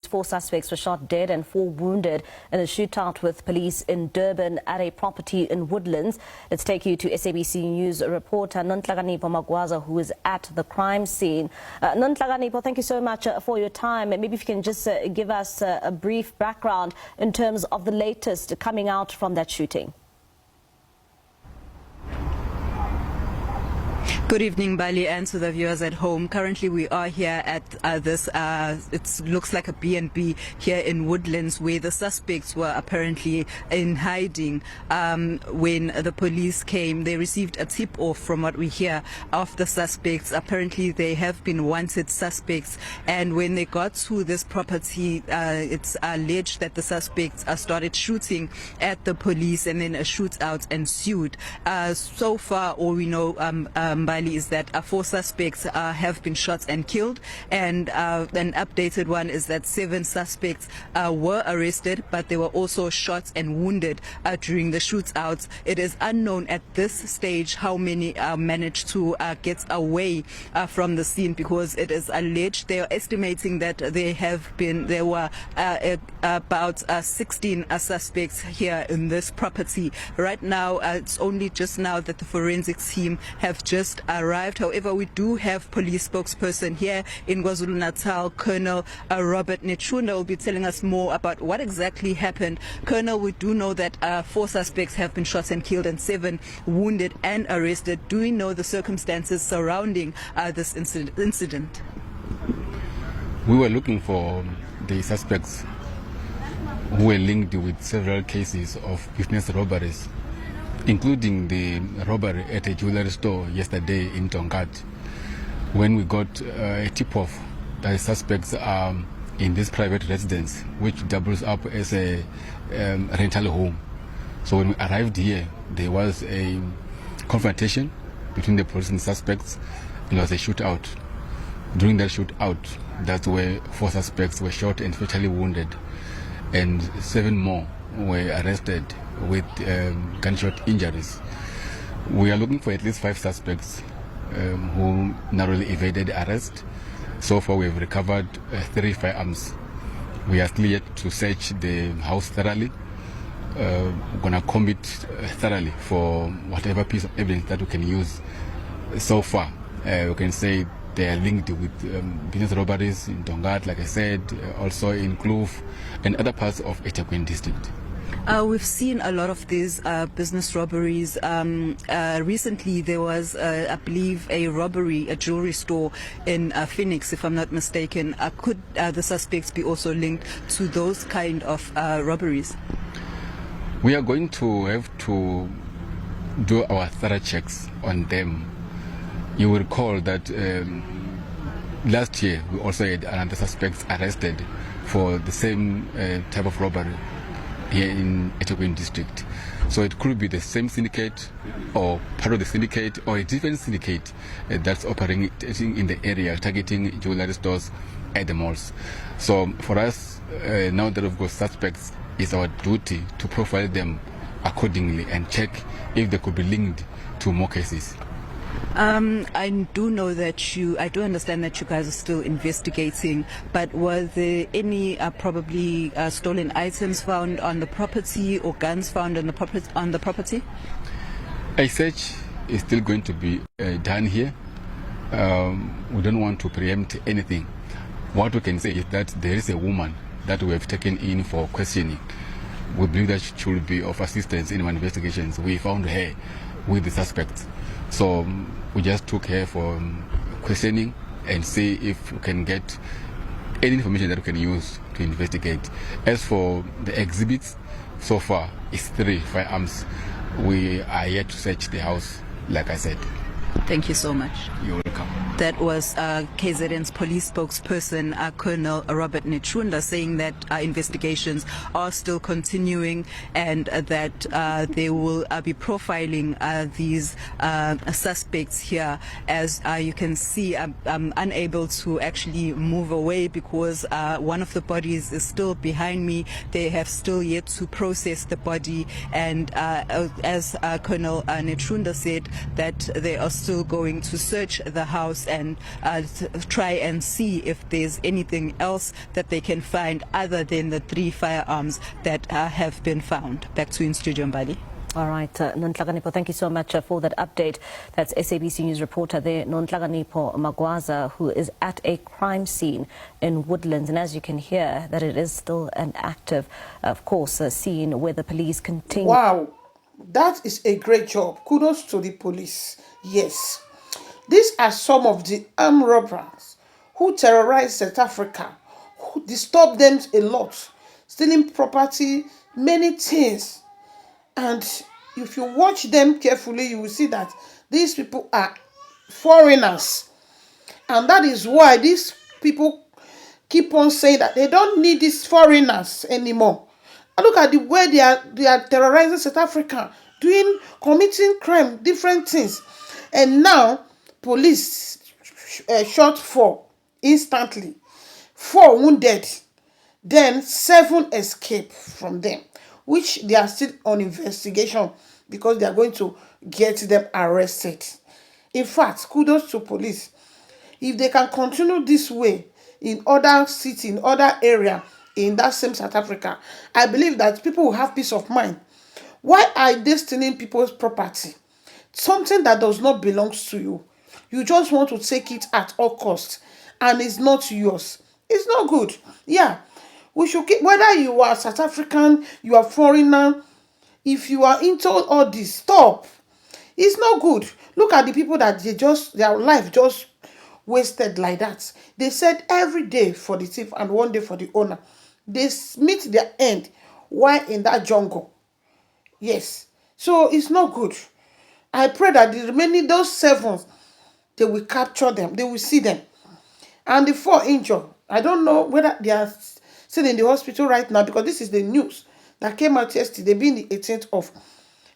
4 suspects were shot dead and 4 wounded in a shootout with police in Durban at a property in Woodlands. Let's take you to SABC News reporter Nonhlakanipho Magwaza, who is at the crime scene. Nonhlakanipho, thank you so much for your time. Maybe if you can just give us a brief background in terms of the latest coming out from that shooting. Good evening, Bali, and to the viewers at home. Currently, we are here at it looks like a B&B here in Woodlands, where the suspects were apparently in hiding. When the police came, they received a tip-off, from what we hear, of the suspects. Apparently, they have been wanted suspects, and when they got to this property, it's alleged that the suspects started shooting at the police, and then a shootout ensued. So far, all we know, Bali, is that 4 suspects have been shot and killed, and an updated one is that 7 suspects were arrested, but they were also shot and wounded during the shootouts. It is unknown at this stage how many managed to get away from the scene, because it is alleged, they are estimating that there were about 16 suspects here in this property. Right now, it's only just now that the forensics team have just arrived. However, we do have police spokesperson here in KwaZulu-Natal, Colonel Robert Nechunda, will be telling us more about what exactly happened. Colonel, we do know that 4 suspects have been shot and killed and 7 wounded and arrested. Do we know the circumstances surrounding this incident? We were looking for the suspects who were linked with several cases of business robberies, including the robbery at a jewelry store yesterday in Tongat, when we got a tip-off that the suspects are in this private residence, which doubles up as a rental home. So when we arrived here, there was a confrontation between the police and suspects. There was a shootout. During that shootout, that's where 4 suspects were shot and fatally wounded, and 7 more were arrested with gunshot injuries. We are looking for at least 5 suspects who narrowly evaded arrest. So far, we have recovered 3 firearms. We are still yet to search the house thoroughly. We're going to comb it thoroughly for whatever piece of evidence that we can use. So far, we can say they are linked with business robberies in Tongat, like I said, also in Kloof and other parts of eThekwini district. We've seen a lot of these business robberies. Recently, there was, I believe, a jewelry store in Phoenix, if I'm not mistaken. Could the suspects be also linked to those kind of robberies? We are going to have to do our thorough checks on them. You will recall that last year we also had another suspect arrested for the same type of robbery here in eThekwini district. So it could be the same syndicate or part of the syndicate or a different syndicate that's operating in the area, targeting jewelry stores at the malls. So for us, now that we've got suspects, it's our duty to profile them accordingly and check if they could be linked to more cases. I do know that I do understand that you guys are still investigating, but were there any probably stolen items found on the property or guns found on the property? A search is still going to be done here. We don't want to preempt anything. What we can say is that there is a woman that we have taken in for questioning. We believe that she should be of assistance in our investigations. We found her with the suspects. So we just took her for questioning and see if we can get any information that we can use to investigate. As for the exhibits, so far it's 3 firearms. We are yet to search the house, like I said. Thank you so much. You're welcome. That was KZN's police spokesperson, Colonel Robert Nechunda, saying that investigations are still continuing and that they will be profiling these suspects here. As you can see, I'm unable to actually move away because one of the bodies is still behind me. They have still yet to process the body, and as Colonel Nechunda said, that they are still still going to search the house and try and see if there's anything else that they can find other than the 3 firearms that have been found. Back to you in studio, Mbali. All right, Nonhlaganipo, thank you so much for that update. That's SABC News reporter there, Nonhlaganipo Magwaza, who is at a crime scene in Woodlands. And as you can hear, that it is still an active, of course, scene where the police continue. Wow, that is a great job. Kudos to the police. Yes. These are some of the armed robbers who terrorize South Africa, who disturb them a lot, stealing property, many things. And if you watch them carefully, you will see that these people are foreigners. And that is why these people keep on saying that they don't need these foreigners anymore. And look at the way they are terrorizing South Africa, committing crime, different things. And now, police shot 4 instantly. 4 wounded. Then 7 escaped from them, which they are still on investigation because they are going to get them arrested. In fact, kudos to police. If they can continue this way in other cities, in other areas, in that same South Africa, I believe that people will have peace of mind. Why are they stealing people's property? Something that does not belong to you. You just want to take it at all costs, and it's not yours. It's not good. Yeah. We should keep, whether you are South African, you are foreigner, if you are into all this, stop. It's not good. Look at the people that their life just wasted like that. They said every day for the thief and one day for the owner. They meet their end while in that jungle. Yes. So it's not good. I pray that the remaining, those 7, they will capture them. They will see them. And the 4 injured, I don't know whether they are still in the hospital right now, because this is the news that came out yesterday, being the 18th of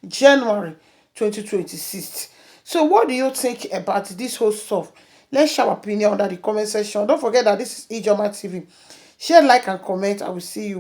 January 2026. So what do you think about this whole stuff? Let's share our opinion under the comment section. Don't forget that this is Ijoma TV. Share, like, and comment. I will see you.